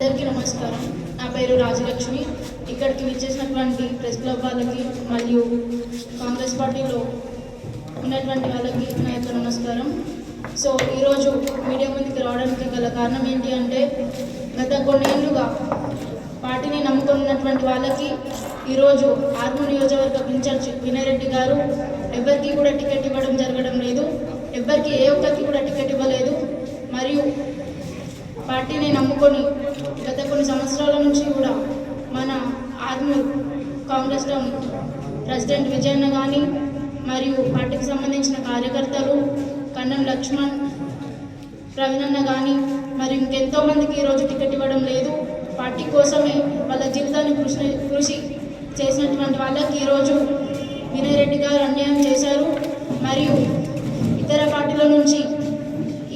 అందరికీ నమస్కారం. నా పేరు రాజలక్ష్మి. ఇక్కడికి విచ్చేసినటువంటి ప్రెస్ క్లబ్ వాళ్ళకి మరియు కాంగ్రెస్ పార్టీలో ఉన్నటువంటి వాళ్ళకి నా యొక్క నమస్కారం. సో ఈరోజు మీడియా ముందుకు రావడానికి గల కారణం ఏంటి అంటే, గత కొన్నేళ్లుగా పార్టీని నమ్ముకున్నటువంటి వాళ్ళకి ఈరోజు ఆర్మూర్ నియోజకవర్గ ఇన్ఛార్జ్ వినయ్ రెడ్డి గారు ఎవరికి కూడా టికెట్ ఇవ్వడం జరగడం లేదు. ఎవరికి ఏ ఒక్కరికి కూడా టికెట్ ఇవ్వలేదు. మరియు పార్టీని నమ్ముకొని గత కొన్ని సంవత్సరాల నుంచి కూడా మన ఆర్మూర్ కాంగ్రెస్ టౌన్ ప్రెసిడెంట్ విజయన్న కానీ మరియు పార్టీకి సంబంధించిన కార్యకర్తలు కన్నం లక్ష్మణ్, ప్రవీణన్న కానీ మరి ఇంకెంతోమందికి ఈరోజు టికెట్ ఇవ్వడం లేదు. పార్టీ కోసమే వాళ్ళ జీవితాన్ని కృషి చేసినటువంటి వాళ్ళకి ఈరోజు వినయ్ రెడ్డి గారు అన్యాయం చేశారు. మరియు ఇతర పార్టీల నుంచి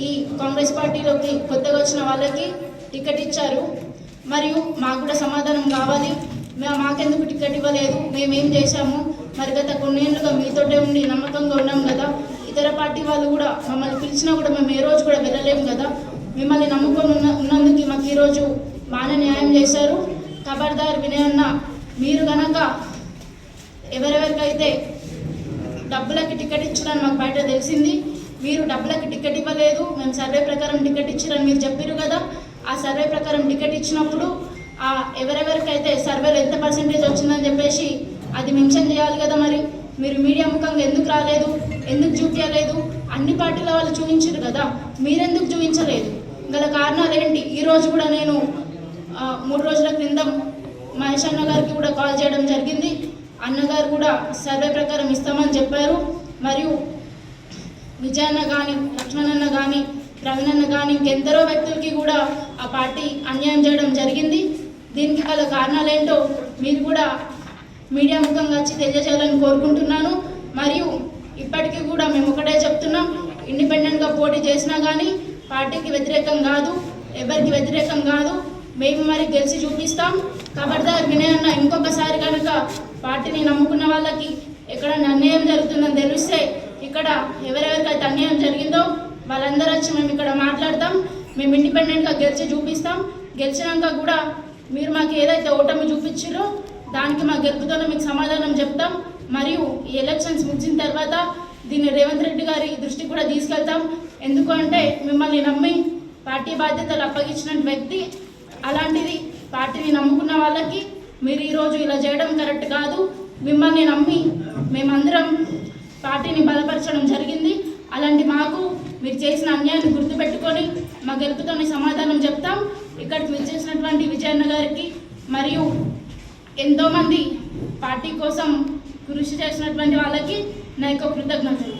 ఈ కాంగ్రెస్ పార్టీలోకి కొత్తగా వచ్చిన వాళ్ళకి టికెట్ ఇచ్చారు. మరియు మాకు కూడా సమాధానం కావాలి. మాకెందుకు టికెట్ ఇవ్వలేదు, మేమేం చేశాము, మరి గత కొన్నేళ్ళుగా మీతోటే ఉండి నమ్మకంగా ఉన్నాం కదా. ఇతర పార్టీ వాళ్ళు కూడా మమ్మల్ని పిలిచినా కూడా మేము ఏ రోజు కూడా వెళ్ళలేము కదా. మిమ్మల్ని నమ్ముకొని ఉన్నందుకు మాకు ఈరోజు బాగా న్యాయం చేశారు. ఖబర్దార్ వినయ్ అన్న, మీరు కనుక ఎవరెవరికైతే డబ్బులకి టికెట్ ఇచ్చారని మాకు బయట తెలిసింది. మీరు డబ్బులకి టికెట్ ఇవ్వలేదు, మేము సర్వే ప్రకారం టికెట్ ఇచ్చారని మీరు చెప్పారు కదా. ఆ సర్వే ప్రకారం టికెట్ ఇచ్చినప్పుడు ఆ ఎవరెవరికైతే సర్వేలో ఎంత పర్సెంటేజ్ వచ్చిందని చెప్పేసి అది మెన్షన్ చేయాలి కదా. మరి మీరు మీడియా ముఖంగా ఎందుకు రాలేదు, ఎందుకు చూపించలేదు? అన్ని పార్టీల వాళ్ళు చూపించారు కదా, మీరెందుకు చూపించలేదు? గల కారణాలు ఏంటి? ఈరోజు కూడా నేను 3 రోజుల క్రిందం మహేష్ అన్న గారికి కూడా కాల్ చేయడం జరిగింది. అన్నగారు కూడా సర్వే ప్రకారం ఇస్తామని చెప్పారు. మరియు విజయన్న కానీ, లక్ష్మణన్న కానీ, ప్రవీణన్న కానీ ఇంకెందరో వ్యక్తులకి కూడా ఆ పార్టీ అన్యాయం చేయడం జరిగింది. దీనికి గల కారణాలు ఏంటో మీరు కూడా మీడియా ముఖంగా వచ్చి తెలియజేయాలని కోరుకుంటున్నాను. మరియు ఇప్పటికీ కూడా మేము ఒకటే చెప్తున్నాం, ఇండిపెండెంట్గా పోటీ చేసినా కానీ పార్టీకి వ్యతిరేకం కాదు, ఎవరికి వ్యతిరేకం కాదు. మేము మరి గెలిచి చూపిస్తాం. ఖబర్దార్ వినయ్ అన్న, ఇంకొకసారి కనుక పార్టీని నమ్ముకున్న వాళ్ళకి ఎక్కడైనా అన్యాయం జరుగుతుందని తెలిస్తే ఇక్కడ ఎవరెవరికైతే అన్యాయం జరిగిందో వాళ్ళందరూ వచ్చి మేము ఇక్కడ మాట్లాడతాం. మేము ఇండిపెండెంట్గా గెలిచి చూపిస్తాం. గెలిచినాక కూడా మీరు మాకు ఏదైతే ఓటమి చూపించారో దానికి మా గెలుపుతోనే మీకు సమాధానం చెప్తాం. మరియు ఈ ఎలక్షన్స్ ముగిసిన తర్వాత దీన్ని రేవంత్ రెడ్డి గారి దృష్టికి కూడా తీసుకెళ్తాం. ఎందుకంటే మిమ్మల్ని నమ్మి పార్టీ బాధ్యతలు అప్పగించిన వ్యక్తి. అలాంటిది పార్టీని నమ్ముకున్న వాళ్ళకి మీరు ఈరోజు ఇలా చేయడం కరెక్ట్ కాదు. మిమ్మల్ని నమ్మి మేమందరం పార్టీని బలపరచడం జరిగింది. అలాంటి మాకు మీరు చేసిన అన్యాయాన్ని గుర్తుపెట్టుకొని మా గెలుపుతోనే సమాధానం చెప్తాం. ఇక్కడికి విచ్చేసినటువంటి విజయన్న గారికి మరియు ఎంతోమంది పార్టీ కోసం కృషి చేసినటువంటి వాళ్ళకి నా యొక్క కృతజ్ఞతలు.